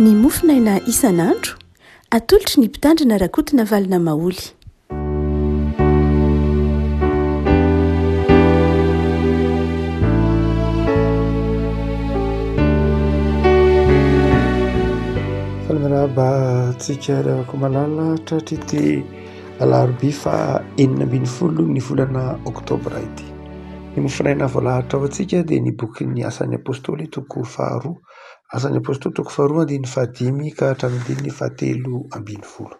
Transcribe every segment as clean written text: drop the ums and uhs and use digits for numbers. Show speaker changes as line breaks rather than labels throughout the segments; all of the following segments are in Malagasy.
Ny Mofonaina isan'andro atolotry ny Mpitandrina RAKOTONAVALONA Maholy.
Falmiraba tsika ravako malala tratra ity Alarobia fa 20 ny volana Oktobra ity. Ny Mofonaina voalahatra ao antsika dia ny bokin'ny asan'ny apôstôly toko 2, asan'ny apôstôly toko 2:5 ka hatramin'ny 7:10.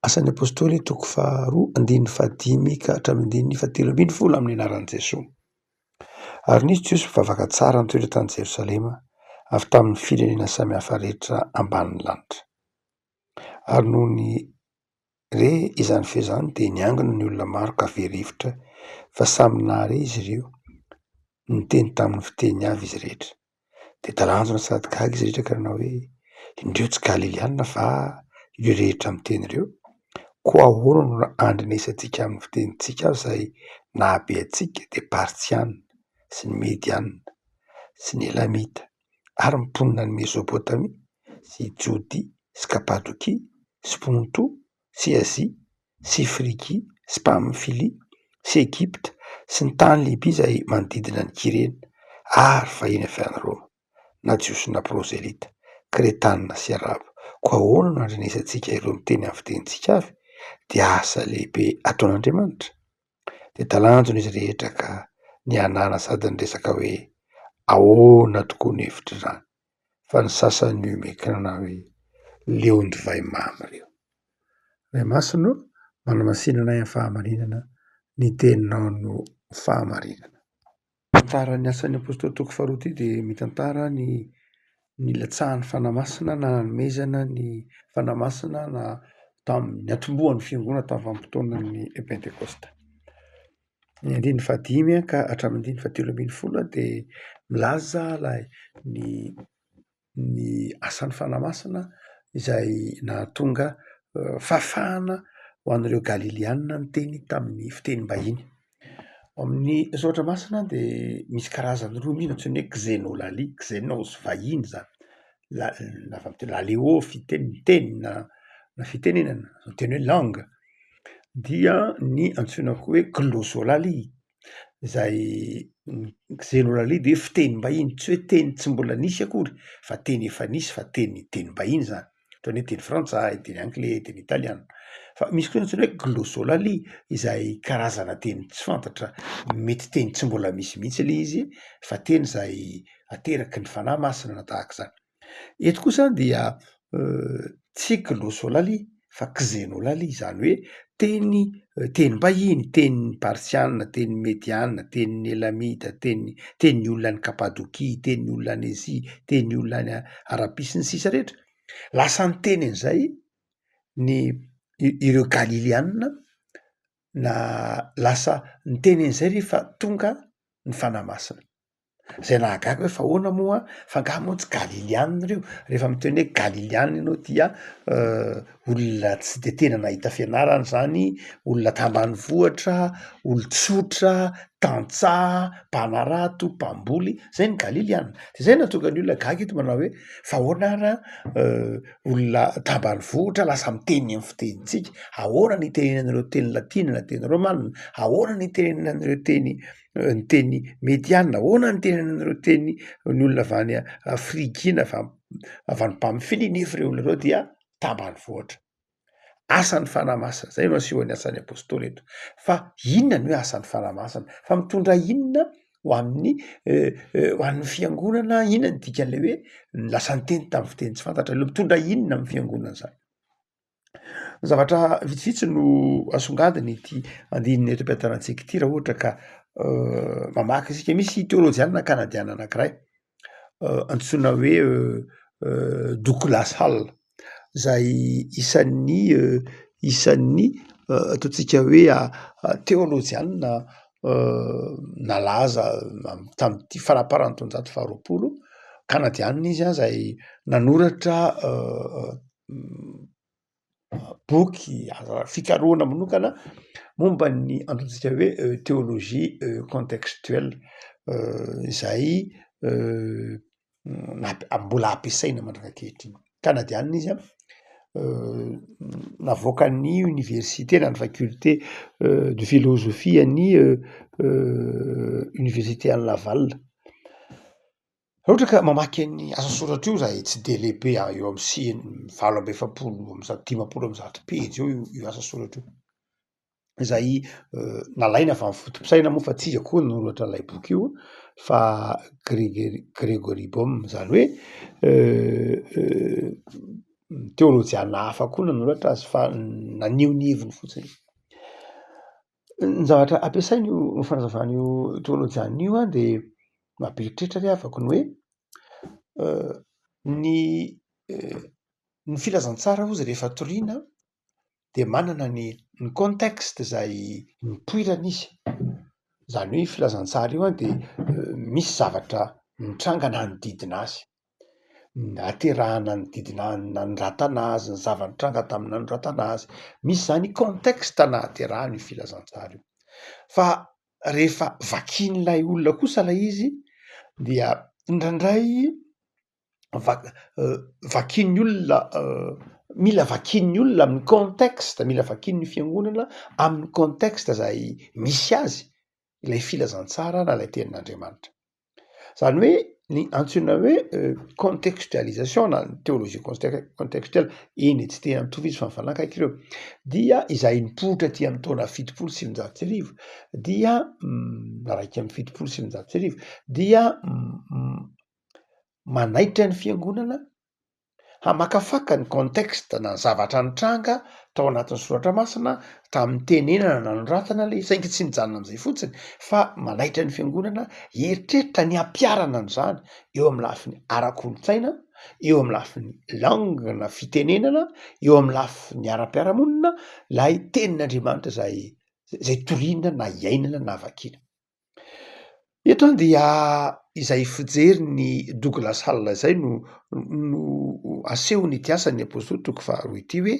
Asan'ny apôstôly toko 2:5 ka hatramin'ny 7:10 amin'ny anaran'i Jesosy. Ary nisy Jesosy mivavaka tsara nitoetra tany Jerosalema avy tamin'ny firenena samihafa rehetra ambanin'ny lanitra. Ary noho ny izany fehizany dia niangona ny olona maro ka very hevitra fa samy nahare izy ireo niteny tamin'ny fiteny avy izy rehetra. Dia talanjona sady gaga izy rehetra ka nanao hoe: indreo tsy Galiliana va ireo rehetra miteny ireo? Koa ahoana no andrenesantsika amin'ny fitenitsika izay nahabe antsika dia Partiana sy ny Mediana sy ny Elamita ary mponina ny Mesopotamia sy Jodia sy Kapadokia sy Ponto sy Azia sy Frigia sy Pamfilia sy Egipta sy ny tany lehibe izay manodidina ny Kirena ary vahiny avy any Roma, na jiosy na prôzelita, Kretanina sy Arabo. Koa ahoana no andrenesantsika ireo miteny amin'ny fitenitsika avy dia asa lehibe ataon'Andriamanitra. Dia talanjona izy rehetra ka nianana sady niresaka hoe ahoana tokoa ny hevitra izany, fa ny sasany omekana hoe leondy vai mamy ireo. Ray masino manamasinana amin'ny fahamarinana ny teninao no fahamarinana. Tantara ny asan'ny apôstôly toko 2 ity dia mitantara ny latsahan'ny fanamasina na nanomezana ny fanamasina na tamin'ny atombohan'ny fiangonana tamin'ny vanim-potoanan'ny Pentekosta. Ny 5 ka hatramin'ny 7:10 dia milaza ny asan'ny fanamasina izay nahatonga fafahana ho an'ireo Galiliana ny teny tamin'ny fiteny-bahiny. Amin'ny soratra masina dia misy karazany roa mihitsy antsoina hoe xénolalie, xénos vahiny zany, laleo fiteny na fitenenana, teny hoe langue, dia ny antsoina koa hoe glossolalie, izay xénolalie dia fiteny-bahiny, tsy hoe teny tsy mbola nisy akory fa teny efa nisy fa teny-bahiny zany, toy ny teny frantsay, teny anglais, teny italiana. Fa misy koa antsoina hoe glossolalie izay karazana teny tsy fantatra, mety teny tsy mbola misy mihitsy ilay izy fa teny izay ateraky ny fanahy masina tahaka izany. Eto kosa dia tsy glossolalie fa xénolalie, izany hoe teny-bahiny, teny Partiana, teny Mediana, teny Elamita, teny olona ny Kapadokia, teny olona ny Azia, teny olona ny Arabia sy ny sisa rehetra. Lasa ny tenin'izay ireo Galiliana na lasa ny tenin'izay rehefa tonga ny fanahy masina. Zay nahagaga hoe fa ahoana moa fa angaha moa tsy Galiliana ireo, rehefa miteny hoe Galiliana ianao dia olona tsy de tena nahita fianarana zany, olona tambanivohitra, olon-tsotra, tantsaha, mpanarato, mpamboly, zay ny Galiliana. De zay nahatonga ny olona gaga eto manao hoe fa ahoana ara olona tambanivohitra lasa miteny amin'ny fitenitsika, ahoana ny itenenan'ireo teny latina na teny romana, ahoana ny itenenan'ireo ny teny mediana, ahoana ny tenenan'ireo teny ny olona avy any Frigia avy any Pamfilia, nefa ireo olona ireo dia tambanivohitra. Asan'ny fanahy masina, zay no asehoan'ny asan'ny apôstôly eto. Fa inona ny hoe asan'ny fanahy masina? Fa mitondra inona ho an'ny fiangonana? Inona ny dikan'ilay hoe lasa niteny tamin'ny fiteny tsy fantatra? Mitondra inona amin'ny fiangonana izany? Zavatra vitsivitsy no asongadiny ity andininy eto am-piantarantsika ity raha ohatra ka mamaky isika. Misy teolojiana kanadiana anankiray antsoina hoe Douglas Hall, izay isan'ny ataontsika hoe teolojiana nalaza tamin'ity faraparan'ny taonjato faha 20, kanadiana izy izay nanoratra boky fikarohana manokana momba ny ataontsika hoe théologie contextuelle, izay mbola ampiasaina mandrakehitriny. Kanadianina izy navoaka ny université na ny faculté de philosophie ny université any Laval. Ohatra ka mamaky ny asa soratra io zahay tsy de lehibe eo amin'ny 750 page io asa soratra io. Zay nalaina avy amin'ny fotom-pisaina moa fa tsy izy akory nanoratra an'ilay boky io fa Gregory Baum, zany hoe teolojiana hafa koa nanoratra azy fa nanio ny heviny fotsiny. Ny zavatra ampiasainy io fanazavana teolojiana io de mampiheritreritra re afaka ny hoe ny filazantsara ozy rehefa toriana de manana ny contexte zay nipoirana izy. Zany hoe filazantsara io de misy zavatra nitranga nanodidina azy, naterahana nodidina nandratana azy, ny zava-nitranga tamin'ny nandratana azy. Misy zany contexte nahaterahany io filazantsara io. Fa rehefa vakian'ilay olona kosa lay izy dia indraindray vakian'ny olona mila vakian'ny olona amin'ny contexte, mila vakian'ny fiangonana amin'ny contexte zay misy azy ilay filazantsara na ilay tenin'Andriamanitra. Zany hoe ny antsoina hoe contextualisation na théologie contextuelle, eny tsy tena mitovy izy fa mifanakaiky ireo, dia izay nipoitra aty amin'ny taona 730 dia raiky amin'ny 730 dia manaitra ny fiangonana hamakafaka ny contexte na ny zavatra nitranga tao anatin'ny soratra masina tamin'ny tenenana na noratana le saingy tsy nijanona am'izay fotsiny fa manaitra ny fiangonana heritreritra ny ampiarana an'izany eo amin'ny lafiny ara-kolotsaina, eo amin'ny lafiny langue na fitenenana, eo amin'ny lafiny ara-piaramonina lay tenin'Andriamanitra zay toriana na iainana na vakiana. Eto dia izay fijeriny Douglas Hall zay no aseho ny ity asany apôstôly 2 hoe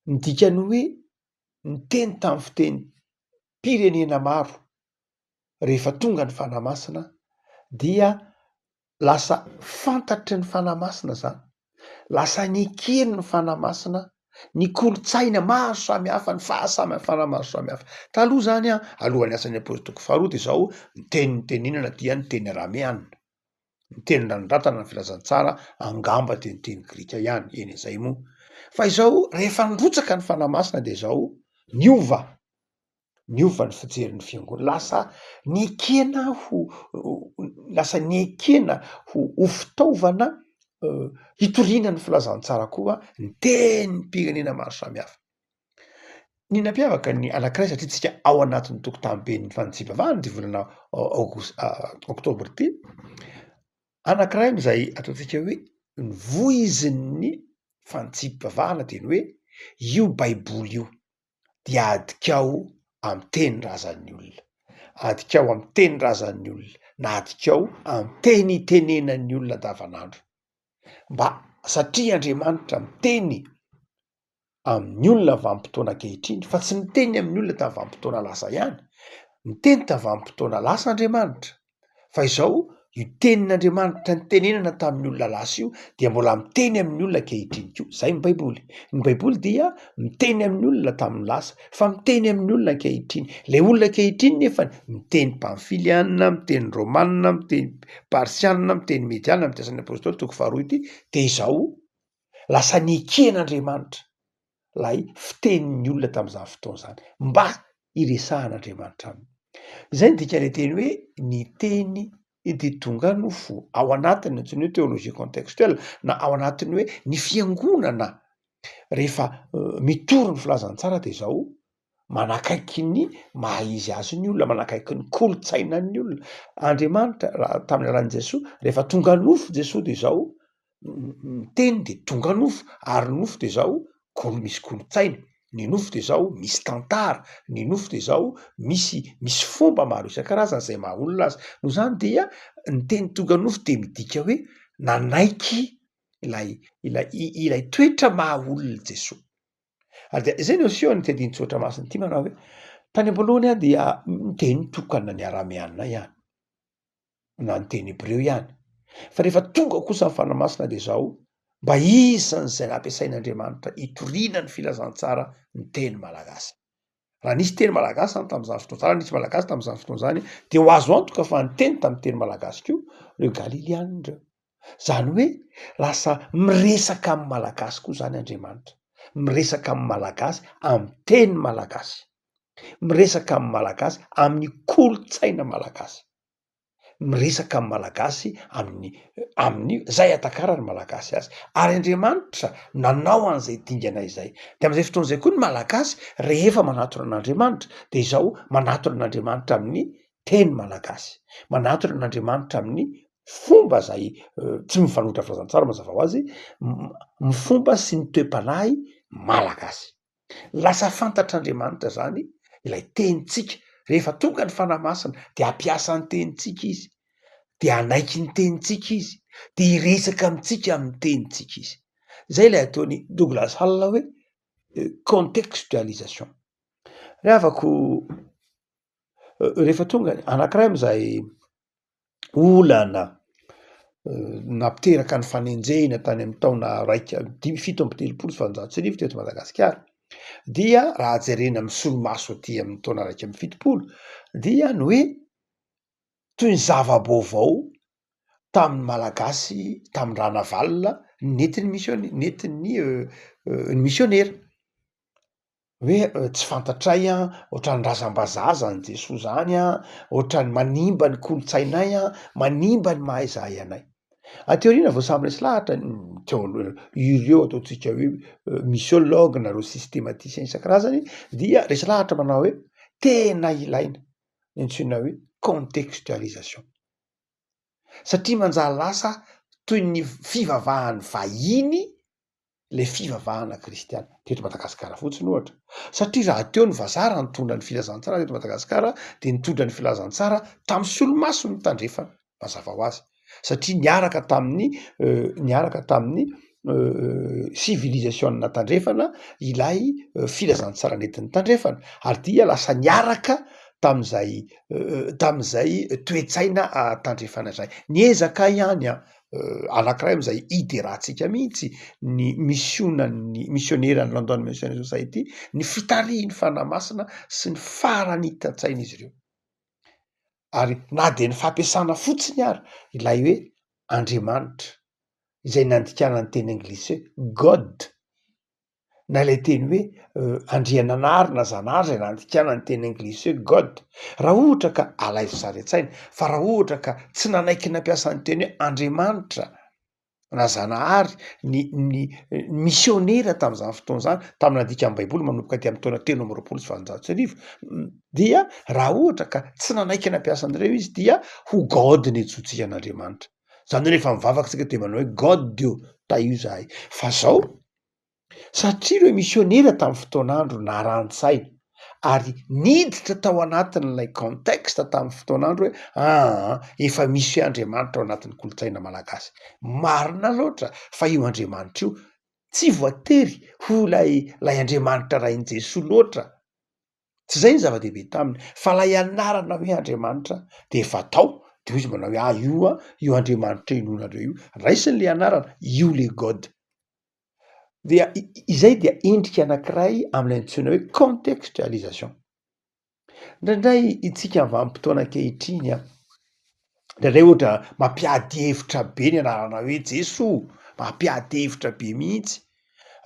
midikany hoe niteny tamin'ny fiteny pirenena maro rehefa tonga ny fanahy masina dia lasa fantatry ny fanahy masina zany, lasa nikeny ny fanahy masina, ny kolotsaina maro samihafa, ny fahasamihafana maro samihafa. Taloha zany alohan'ny asan'ny apôstôly 2 de zao ny tenenana dia ny teny arameanina, ny teny nandratana ny filazantsara angamba de ny teny grika ihany, eny zay moa. Fa izao rehefa nrotsaka ny fanahy masina de zao niova ny fijerin'ny fiangonana, lasa niekena ho fitaovana hitoriana ny filazantsara koa ny tenin'ny pirenena maro samihafa. Ny nampiavaka ny anankiray satria tsika ao anatin'ny tokotanim-ben'ny fanitsipavahana ty volana Oktobra ty, anankiray am'izay ataontsika hoe ny voizin'ny fanitsipavahana de ny hoe io baiboly io dia adikao amin'ny teny razan'ny olona, adikao amin'ny teny razan'ny olona, na adikao amin'ny teny itenenan'ny olona andavanandro. Mba satria Andriamanitra miteny amin'ny olona vanim-potoana ankehitriny fa tsy miteny amin'ny olona tamin'ny vanim-potoana lasa ihany, miteny tamin'ny vanim-potoana lasa Andriamanitra, fa izao io tenin'Andriamanitra nitenenana tamin'ny olona lasa io dia mbola miteny amin'ny olona ankehitriny koa. Zay ny baiboly. Ny baiboly dia miteny amin'ny olona tamin'ny lasa fa miteny amin'ny olona ankehitriny. Le olona ankehitriny nefa miteny pamfiliana, miteny romanina, miteny parsianina, miteny mediana, amin'ny asan'ny apôstôly 2 ity, de izao lasa nieken'Andriamanitra lay fitenin'ny olona tamin'izany fotoana zany mba iresahan'Andriamanitra aminy. Zay ny dikany teny hoe ny teny de tonga nofo ao anatiny antsoina hoe théologie contextuelle na ao anatiny hoe ny fiangonana rehefa mitoro ny filazantsara de zao manakaiky ny maha izy azy ny olona, manakaiky ny kolotsainan'ny olona. Andriamanitra tamin'ny alalan'i Jesoa rehefa tonga nofo Jesoa de zao miteny de tonga nofo ary nofo de zao misy kolotsaina, ny nofo de zao misy tantara, ny nofo de zao misy fomba maro isan-karazany zay maha olona azy. No zany dia ny teny tonga nofo de midika hoe nanaiky ilay toetra maha olona Jesoa. Ary de zay no aseho ny teny tsotra masina ity manao hoe tany am-polohany dia ny teny tokana ny arameanina ihany na ny teny hebreo ihany. fa rehefa tonga kosa ny fanamasina de zao mba isan'izay nampiasain'Andriamanitra itoriana ny filazantsara ny teny malagasy. Raha nisy teny malagasy any tam'izany fotoana nisy malagasy tam'izany fotoana zany de ho azo antoka fa ny teny tam'y teny malagasy ko reo galilianina reo. Zany hoe lasa miresaka amin'ny malagasy koa zany Andriamanitra, miresaka amin'ny malagasy amin'ny teny malagasy, miresaka amin'ny malagasy amin'ny kolotsaina malagasy, miresaka amin'ny malagasy amin'ny zay atakarany malagasy azy. Ary Andriamanitra nanao an'izay dingana izay. De am'izay fotoana zay koa ny malagasy rehefa manatona an'Andriamanitra de izao manatona an'Andriamanitra amin'ny teny malagasy, manatona an'Andriamanitra amin'ny fomba zay tsy mifanohitra filazantsara mazava ho azy, ny fomba sy ny toe-panahy malagasy. Lasa fantatr'Andriamanitra zany ilay tenitsika rehefa tonga ny fanamasina de ampiasa ny tenitsika izy, de anaiky ny tenitsika izy, de iresaka amitsika amin'ny tenitsika izy. Zay lay ataony Douglas Hall hoe contextualisation. Rehavako rehefa tonga anankiray am'izay olana nampiteraka ny fanenjena tany amin'ny taona fito amby telopolo sy valonjato sy arivo teto Madagasikara dia raha jerena amin'ny solomaso aty amin'ny taona raiky amby fitopolo dia ny hoe toy ny zava-baovao tamin'ny malagasy tamin'ny rana valina nentin'ny misionera hoe tsy fantatray ohatran'ny razam-bazaza ny Jesoa zany ohatran'ny manimba ny kolotsainay manimba ny mahay zahay anay. Ateoriana vao samy resy lahatra ireo ataotsika hoe misiologue nareo systématicien isan-karazany dia resy lahatra manao hoe tena ilaina ny antsoina hoe contextualisation satria manjary lasa toy ny fivavahan'ny vahiny le fivavahana kristiana teto Madagasikara fotsiny ohatra, satria raha teo ny vazara nitondra ny filazantsara teto Madagasikara de nitondra ny filazantsara tamin'ny solomaso ny tandrefana mazava ho azy, satria niaraka tamin'ny civilisation natandrefana ilay filazantsara nentin'ny tandrefana ary dia lasa niaraka tam'izay toetsaina tandrefana zay. Niezaka ihany anankiray am'izay ide rahantsika mihitsy ny missionan'ny missionnaire London Missionary Society ny fitariany fanamasina sy ny farany hitatsaina izy ireo. Ary na de ny fampiasana fotsiny ary ilay hoe Andriamanitra izay nandikana ny teny anglisy hoe God, na ilay teny hoe andriananary na zanahary zay nandikana ny teny anglisy hoe God. Raha ohatra ka alaivo sary an-tsaina fa raha ohatra ka tsy nanaiky nampiasa ny teny hoe Andriamanitra na zanahary ny misionera tam'izany fotoana zany tamin'ny nandika amin'ny baiboly manomboka aty amin'ny taona telo amby roapolo sy valonjato sy arivo dia raha ohatra ka tsy nanaiky nampiasa an'ireo izy dia ho God ny etsotsika an'Andriamanitra. Zany hoe rehefa mivavaka tsika de manao hoe God io ta io zahay. Fa zao satria ireo misionera tamin'ny fotoan'andro naran-tsaina ary niditra tao anatin'ilay contexte tamin'ny fotoan'andro hoe efa misy Andriamanitra ao anatin'ny kolotsaina malagasy. Marina loatra fa io Andriamanitra io tsy voatery ho lay Andriamanitra rain'i Jesoa loatra. Tsy zay ny zava-dehibe taminy fa lay anarana hoe Andriamanitra de efa tao de izy manao hoe io Andriamanitra inonareo io raisiny le anarana io le God. Dia izay dia endrika anankiray amin'ilay antsoina hoe contextualisation. Indraindray itsika amin'ny vanim-potoana ankehitriny indraindray ohatra mampiady hevitra be ny anarana hoe Jesoa, mampiady hevitra be mihitsy.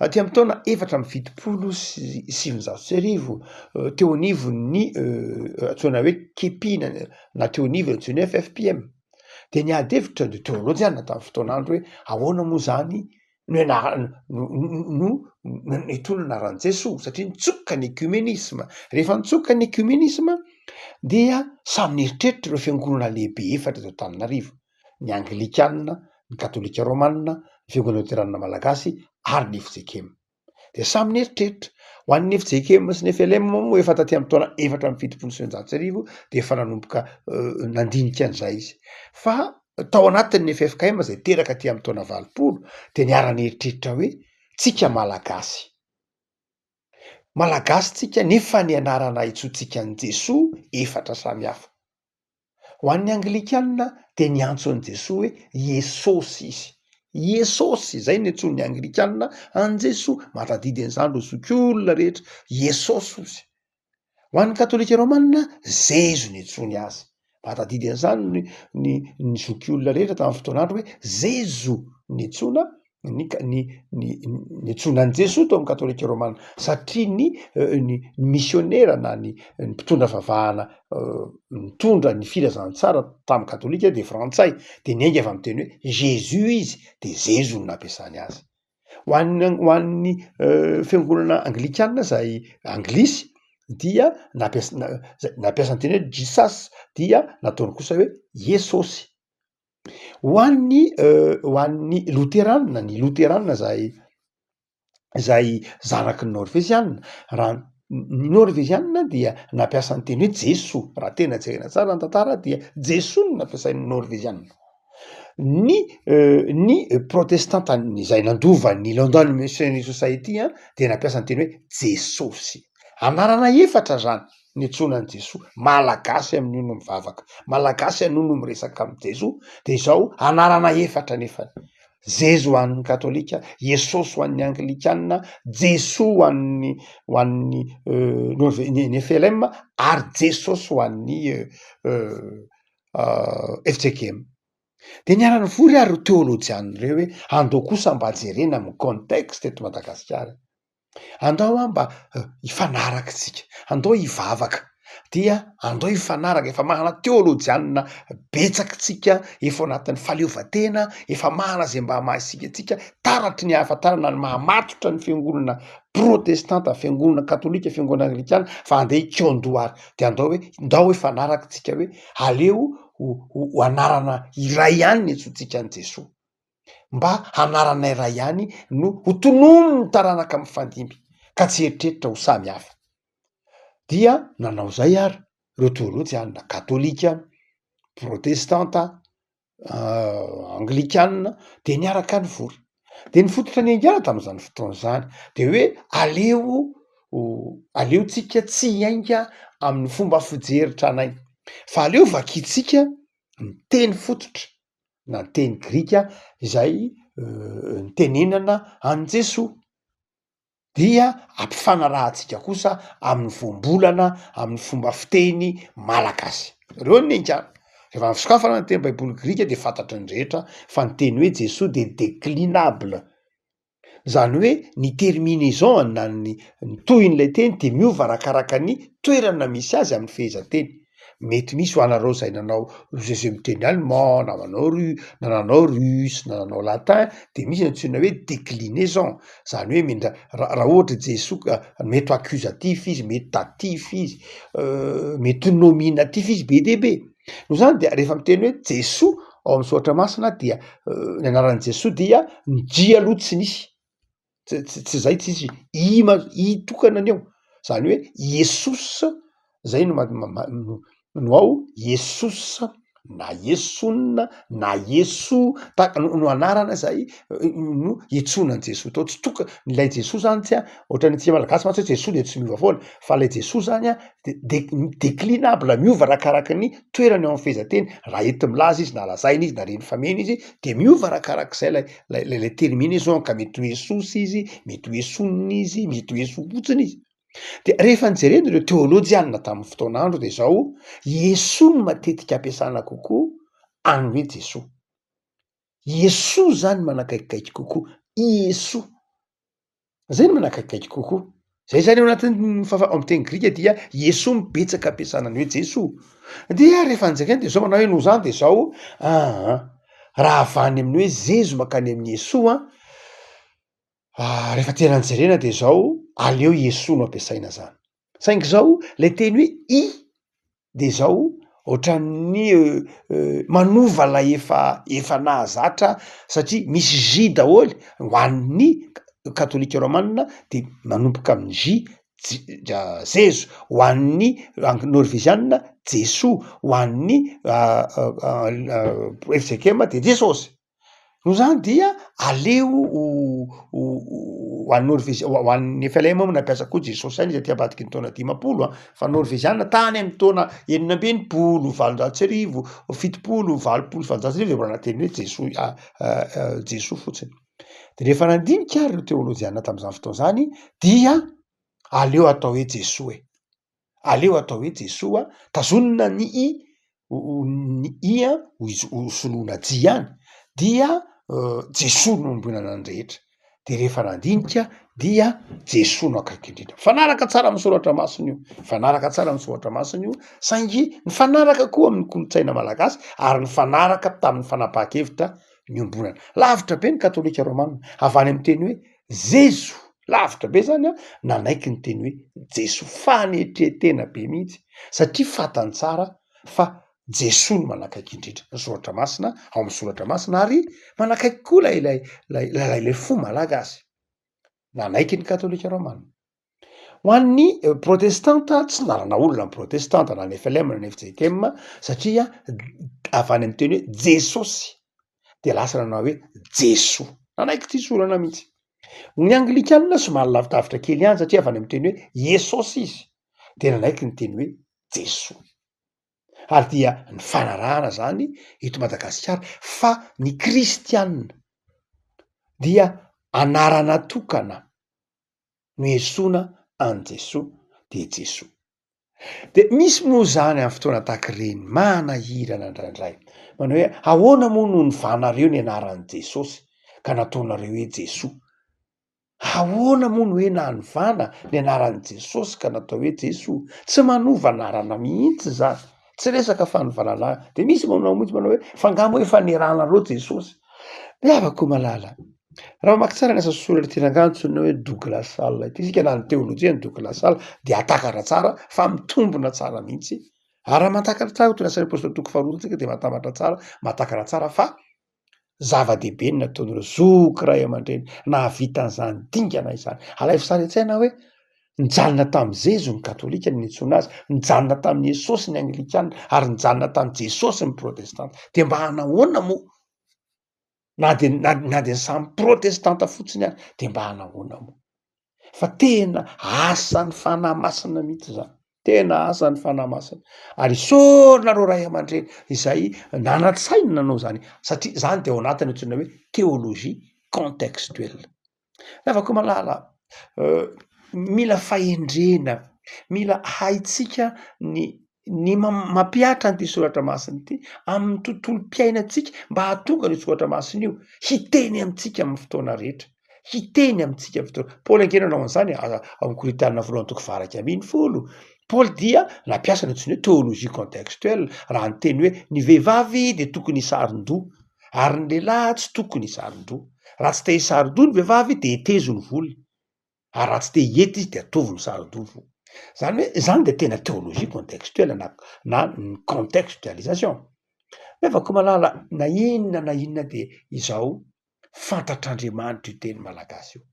Aty amin'ny taona efatra amby fitopolo sy sivinjato sy arivo teo anivon'ny antsoina hoe kepina na teo anivony antsoina hoe FJKM de niady hevitra de teo aloha jiany tamin'ny fotoan'andro hoe ahoana moa zany no nitondra anaran'i Jesoa satria nitsoka ny ecumenisme. Rehefa nitsoka ny ecumenisme dia samy nieritreritra ireo fiangonana lehibe efatra eto Antananarivo, ny Anglikanina, ny Katolika Romanina, ny fiangonana Luteranina Malagasy ary ny FJKM. De samy nieritreritra ho an'ny FJKM sy ny FLM moa efa taty amin'ny taona efatra amby fitopolo sy sivinjato sy arivo de efa nanomboka nandinika an'izay izy. Fa tao anatin'ny FJKM zay teraka aty amin'ny taona valopolo de niara-nieritreritra hoe tsika malagasy tsika nefa ny anarana itsotsika ny Jesoa efatra samy hafa. Ho an'ny Anglikana de niantso an' Jesosy hoe Jesosy izy. Jesosy zay ny antsoin'ny Anglikana an Jesosy, matadidy an'izany ro zokiolona rehetra, Jesosy ozy. Ho an'ny katolika romanina, Zezo ny antsony azy. Matadidy an'izany ny zokiolona rehetra tamin'ny fotoan'andro hoe Zezo ny antsona ny antsoina an' Jesosy to amin'ny katolika romanina, satria ny misionera na ny mpitondra vavahana mitondra ny filazantsara tamin'ny katolika de frantsay, de niainga avy amin'ny teny hoe Jésus izy, de Zezo no nampiasany azy. Ho an'ny fiangonana Anglikana zay anglisy dia nampiasa ny teny hoe Jesus, dia nataony kosa hoe Jesosy. Ho an'ny loteranina, ny loteranina zay zanaky ny norvezianina, raha ny norvezianina dia nampiasa ny teny hoe Jeso, raha tena jerena tsara ny tantara dia Jeso no nampiasain'ny norvezianina. Ny protestanta zay nandova ny London Missionary Society de nampiasa ny teny hoe Jesosy. Anarana efatra zany ny antsona an' Jesosy. Malagasy amin'io no mivavaka, malagasy an'io no miresaka am' Jesosy, de zao anarana efatra nefany. Zezo ho an'ny katolika, Jesosy ho an'ny Anglikana, Jeso ho an'ny ny FLM, ary Jesosy ho an'ny FJKM. De niarany vory ary teolojiany reo hoe andao kosa mba jerena amin'ny contexte eto Madagasikara. Andao mba hifanaraky tsika, andao hivavaka, dia andao hifanaraka, efa mahana teolojianina betsaky tsika, efa anatin'ny fahaleovantena, efa mahana zay mba mahasika tsika taratry ny ahafantarana ny mahamatotra ny fiangonana protestanta, fiangonana katolika, fiangonana anglikana fa andeha hikondroary, de ndao hifanaraky tsika hoe aleo ho anarana iray ihany ny antsotsika an' Jesosy. Mba anarana iray ihany no ho tonono ny taranaka mifandimby ka tsy eritreritra ho samy hafa. Dia nanao zay ary reo teolojianina katolika, protestanta, anglikana de niaraka nivory. De nifototra ny aingana tam'izany fotoana zany de hoe aleo tsika tsy hiainga amin'ny fomba fijery tranainy, fa aleo vakitsika ny teny fototra na ny teny grika izay nitenenana an' Jesosy, dia ampifanarahantsika kosa amin'ny voambolana, amin'ny fomba fiteny malagasy. Reo ny aingana. Rehefa misokafana ny teny baiboly grika de fantatry ny rehetra fa ny teny hoe Jesosy de déclinable, zany hoe ny terminaison na ny tohin'lay teny de miova arakaraka ny toerana misy azy amin'ny fehezanteny. Mety misy ho anareo zay nanao zay miteny allemand na nanao russe na nanao latin, de misy antsoina hoe déclinaison, zany hoe raha ohatra Jesosy mety accusatif izy, mety datif izy, mety nominatif izy be de be. No zany de rehefa miteny hoe Jesosy ao amin'ny soratra masina dia ny anaran'i Jesosy dia J aloha tsy nisy, tsy zay tsisy i tokana any eo, zany hoe Jesosy zay no ao Jesosy na Jesona na Jeso no anarana zay no iantsonan' Jesosy tao. Tsy toka nylay Jesosy zany tsy ohatran'ny tia malagasy mantsy hoe Jesosy de tsy miova foana, fa lay Jesosy zany de déclinable, miova arakaraky ny toerany ao amin'ny fehezanteny, raha enti milaza izy na lazaina izy na reny famena izy de miova arakarak'izay lay terminaison, ka mety ho Jesosy izy, mety ho Jesonna izy, mety ho Jeso fotsiny izy. De rehefa nijerena ireo teolojianina tamin'ny fotoan'andro de zao Jeso no matetika ampiasana kokoa any hoe Jesosy. Jesosy zany manakaikikaiky kokoa, Jesosy zay no manakaikikaiky kokoa. Zay zany ao anatin'ny amin'ny teny grika dia Jesosy mibetsaka ampiasana ny hoe Jesosy. Dia rehefa nizakainy de zao manao hoe no zany de zao raha avany amin'ny hoe Zezo makany amin'ny Jesosy rehefa tena nijerena de zao aleo Jesosy no ampiasaina zany. Saingy zao lay teny hoe i de zao ohatran'ny manova lay efa nahazatra satria misy J daholy ho an'ny katolika romanina de manomboka amin'ny J Zezo, ho an'ny norvezianina Jesosy, ho an'ny FJKM de Jesosy. No zany dia aleo hoan'ny Norveziana, hoan'ny FLM nampiasa koa Jesosy any izy aty ambadiky ny taona 50 fa Norveziana tany amin'ny taona 1900, 700 70, 80, 700 de mbola nateny hoe Jesoa fotsiny. De rehefa nandinika reo teoloziana tam'izany fotoana zany dia aleo atao hoe Jesoa aleo atao hoe Jesoa, tazonina ny ho soloina Jia any dia Jesoa no ombonana ny rehetra. De rehefa nandinika dia Jesoa no akaiky indrindra. Fanaraka tsara amin'ny soratra masina io, fanaraka tsara amin'ny soratra masina io, saingy nifanaraka koa amin'ny kolotsaina malagasy ary nifanaraka tamin'ny fanapahan-kevitra ny ombonana. Lavitra be ny katolika romanina avy any amin'ny teny hoe Jeso, lavitra be zany a, nanaiky ny teny hoe Jeso, fanetretena be mihitsy satria fantany tsara fa Jesoa no manakaiky indrindra ny soratra masina, ao amin'ny soratra masina, ary manakaiky koa ilay fo malagasy, nanaiky ny katolika romanina. Ho an'ny protestanta tsy narana olona ny protestanta na ny FLM na ny FJKM satria avy any amin'ny teny hoe Jesosy de lasa nanao hoe Jesoa, nanaiky ty sorana mihitsy. Ny anglikanina somary lavidavitra kely ihany satria avy any amin'ny teny hoe Jesosy izy de nanaiky ny teny hoe Jesoa. Ary dia ny fanarahana zany eto Madagasikara fa ny kristianina dia anarana tokana no esoina an Jesoa de Jesoa. De misy moa zany amin'ny fotoana tahak'ireny manahirana indraindray manao hoe ahoana moa no nivanareo ny anaran'i Jesosy ka nataonareo hoe Jesoa? Ahoana moa no hoe nanivana ny anaran'i Jesosy ka natao hoe Jesoa? Tsy manova anarana mihitsy zany, tsy resaka fanivanana. De misy manao mihitsy manao hoe fangamo efa niranareo Jesosy. Miavako malala. Raha mamaky tsara ny asa soratra tirangantso hoe Douglas Hall ity, sika na ny teolojia ny Douglas Hall de atakatra tsara fa mitombona tsara mihitsy. Ary matakatra tsara toy ny asan'ny apôstôly toko faharoa tsika de matamatra tsara, matakatra tsara fa zava-dehibe ny nataon'ireo zoky ray aman-dreny nahavita an'izany dingana izany. Alaivo sara an-tsaina hoe nijanona tamin'i Jezo ny katolika ny nitsoina azy, nijanona tamin'i Jesosy ny anglikana ary nijanona tamin'i Jesosy ny protestanta. De mba hanahoana moa na de samy protestanta fotsiny ary de mba hanahoana moa? Fa tena asan'ny fanahy masina mihitsy zany, tena asan'ny fanahy masina. Ary isorina ray aman-dreny izay nanatsaina nanao zany satria zany de ao anatiny antsoina hoe théologie contextuelle. Afaka malala mila fahendrena, mila haitsika ny mampiatra an'ity soratra masina ity amin'ny tontolom-piainantsika mba hahatonga ny soratra masina io hiteny amintsika amin'ny fotoana rehetra, hiteny amintsika amin'ny fotoana. Paoly ankena nanao an'izany amin'ny Korintana voalohany toko faraka 10. Paoly dia nampiasa ny antsoina hoe théologie contextuelle, raha ny teny hoe ny vehivavy de tokony hisaron-doha ary ny lehilahy tsy tokony hisaron-doha. Raha tsy te hisaron-doha ny vehivavy de hetezo ny volony, ary raha tsy te hiety izy de ataovy ny saron-doha. Zany hoe zany de tena théologie contextuelle na contextualisation. Mevako malala na inona de izao fantatr'Andriamanitra io teny malagasy io.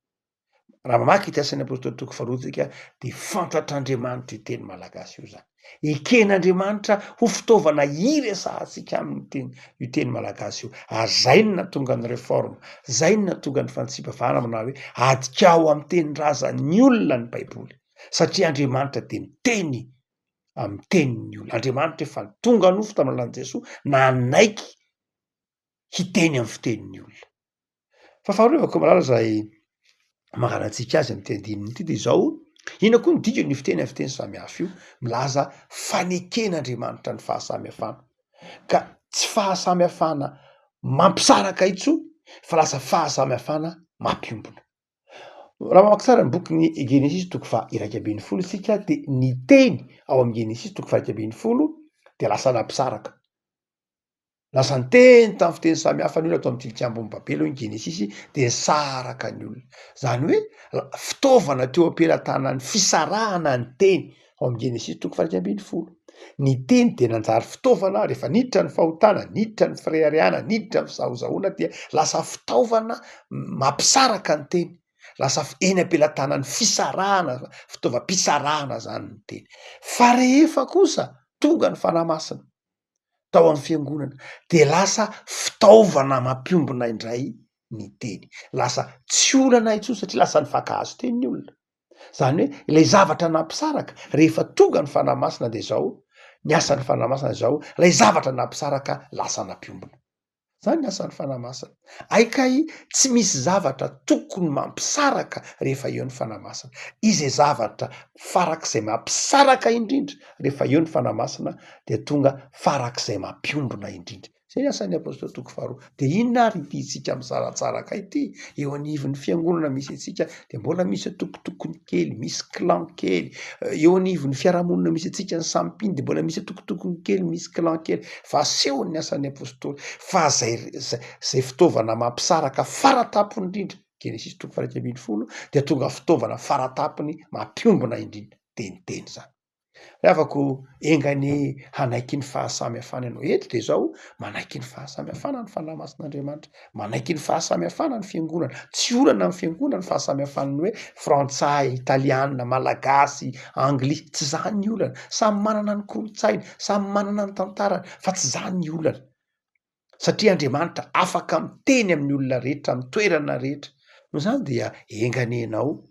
Raha mamaky ity asan'ny apôstôly toko faharoa tsika de fantatr'Andriamanitra io teny malagasy io zany. Eken'Andriamanitra ho fitaovana iresahantsika amin'ny teny io teny malagasy io. Zay no nahatonga ny réforme, zay no nahatonga ny fantsipavana manao hoe adikao amin'ny tenin-drazan'ny olona ny Baiboly. Satria Andriamanitra de miteny amin'ny tenin'ny olona. Andriamanitra efa tonga nofo tamin'ny alalan'i Jesoa nanaiky hiteny amin'ny fitenin'ny olona. Fa faharoa malala zay magnarantsika azy amin'ny teny dininy ity de izao, ina koa ny dikany ny fiteny amin'ny fiteny samihafa io, milaza faneken'Andriamanitra ny fahasamihafana. Ka tsy fahasamihafana mampisaraka intsony fa lasa fahasamihafana mampiombona. Raha mamaky tsara ny bokin'ny Genesis toko faha 1:20 sika de ny teny ao amin'ny Genesis toko faha 1:20 de lasa nampisaraka. Lasa niteny tamin'ny fiteny samihafa ny olona atao amin'ny tilikambo amin'ny Babely hoe Genesis de nisaraka ny olona. Zany hoe fitaovana teo am-pelatana ny fisarahana ny teny ao amin'ny Genesis toko faha 1:20. Ny teny de nanjary fitaovana rehefa niditra ny fahotana, niditra ny fireharehana, niditra ny fisaozahoana dia lasa fitaovana mampisaraka ny teny. Lasa eny am-pelatana ny fisarahana, fitaovam-pisarahana zany ny teny. Fa rehefa kosa tonga ny fanahy masina tao amin'ny fiangonana de lasa fitaovana mampiombona indray ny teny, lasa tsy olana itso satria lasa ny fankahazo teny ny olona. Zany hoe ilay zavatra nampisaraka rehefa tonga ny fanahy masina de zao ny asan'ny fanahy masina zao, lay zavatra nampisaraka lasa nampiombona. Zany ny asan'ny fanahy masina. Aikay tsy misy zavatra tokony mampisaraka rehefa eo ny fanahy masina. Izy zavatra farak'izay mampisaraka indrindra rehefa eo ny fanahy masina de tonga farak'izay mampiombona indrindra. Zay asan'ny apôstôly toko faharoa. De inona ary ity tsika misaratsaraka ity? Eo anivon'ny fiangonana misy atsika de mbola misy atokotokony kely, misy clan kely. Eo anivon'ny fiarahamonina misy atsika ny sampiny de mbola misy atokotokony kely, misy clan kely. Fa asehon'ny asan'ny apôstôly fa zay fitaovana mampisaraka faratapony indrindra, Genesis toko 1:20, de tonga fitaovana faratapony mampiombona indrindra teniteny zany. Afako engany hanaiky ny fahasamihafana ianao eto de zao manaiky ny fahasamihafana ny fanahy masin'Andriamanitra, manaiky ny fahasamihafana ny fiangonana. Tsy olana ny fiangonana ny fahasamihafana ny hoe frantsay, italiana, malagasy, anglisy, tsy zany ny olana. Samy manana ny kolontsainy, samy manana ny tantarany, fa tsy zany ny olana. Satria Andriamanitra afaka miteny amin'ny olona rehetra, amin'ny toerana rehetra. Noho zany dia enganenao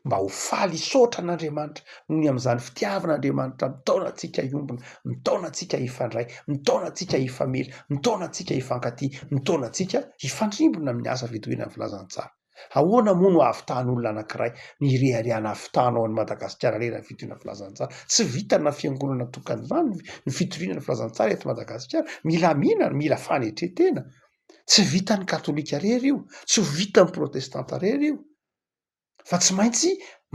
mba ho faly sotra an'Andriamanitra noho ny am'izany fitiavan'Andriamanitra mitaona antsika iombona, mitaona antsika hifandray, mitaona antsika hifamely, mitaona antsika hifankaty, mitaona antsika hifandrimbona amin'ny asa fitoviana amin'ny filazantsara. Ahoana moa no ahavitahan'olona anankiray ny reharehana ahavitana ao an'i Madagasikara rena ny fitoviana filazantsara? Tsy vitana fiangonana tokan'izany ny fitoviana filazantsara eto Madagasikara. Mila minana, mila fanetretena. Tsy vitan'ny katolika rery io, tsy vitan'ny protestanta rery io. Fa tsy maintsy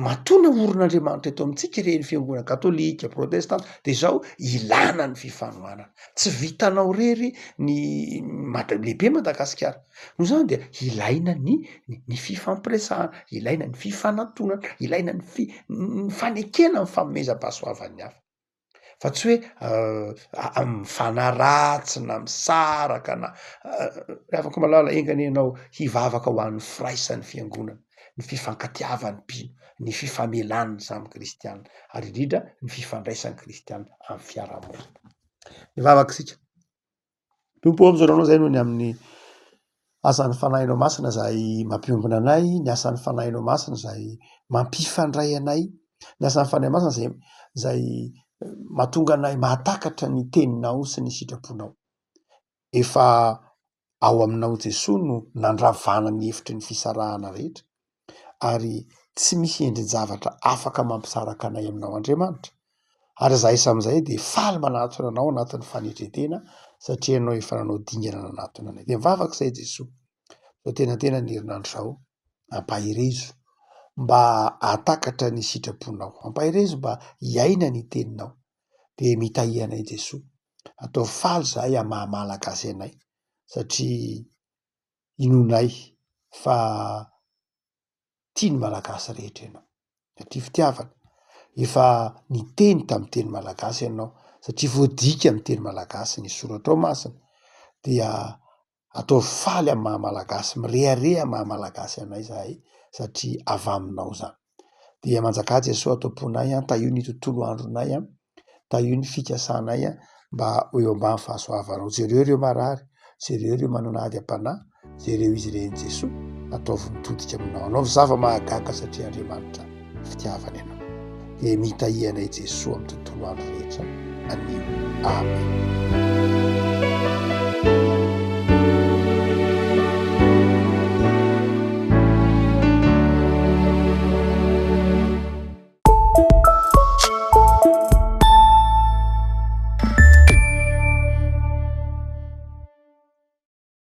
matona oron'Andriamanitra eto amintsika ireny fiangonana katolika, protestanta de zao ilana ny fifanohanana. Tsy vitanao rery ny lehibe Madagasikara. Noho zany dia ilaina ny fifampiresahana, ilaina ny fifanantonana, ilaina ny fanekena ny fanomezam-pahasoavan'ny hafa. Fa tsy hoe mifanaratsy na misaraka na afaka malala enganenao hivavaka ho an'ny firaisan'ny fiangonana, ny fifankatiavan'ny mpino, ny fifamelan'ny samy kristianina, ary indrindra ny fifandraisan'ny kristianina amin'ny fiarahamonina. Mivavaka sika. Tompo am'zao anao zay noho ny amin'ny asan'ny fanahinao masina zay mampiombona anay, ny asan'ny fanahinao masina zay mampifandray anay, ny asan'ny fanahy masina zay mahatonga anay mahatakatra ny teninao sy ny sitraponao. Efa ao aminao Jesosy no nandravana ny hevitry ny fisarahana rehetra, ary tsy misy endrin-javatra afaka mampisaraka anay aminao Andriamanitra. Ary zahay sam'izay de faly manatona anao anatin'ny fanetretena satria anao efa nanao dingana nanatona anay. De mivavaka izay Jesosy. Zao tena ny herinandro zao, ampahirezo mba atakatra ny sitraponao, ampahirezo mba hiaina ny teninao. De mitahy anay Jesosy. Atao faly zahay maha-malagasy anay satria inonay fa tiany malagasy rehetra ianao. Satria fitiavana. Efa niteny tamin'ny teny malagasy ianao satria voadika amin'ny teny malagasy ny soratra ao masina. Dia atao faly amin'ny maha-malagasy, mirehareha maha-malagasy anay zahay satria avy aminao zany. Dia manjaka Jesosy atao-ponay tahio ny tontolo andronay, tahio ny fikasanay mba eo ambany fahasoavanao. Jereo ireo marary, jereo ireo manana ady am-panahy, jereo izy ireny Jesosy ataovy mitodika aminao. Anao zava-mahagaga satria Andriamanitra fitiavana ianao. De mitahy anay Jesosy amin'ny tontolo andro rehetra. Anio. Amen.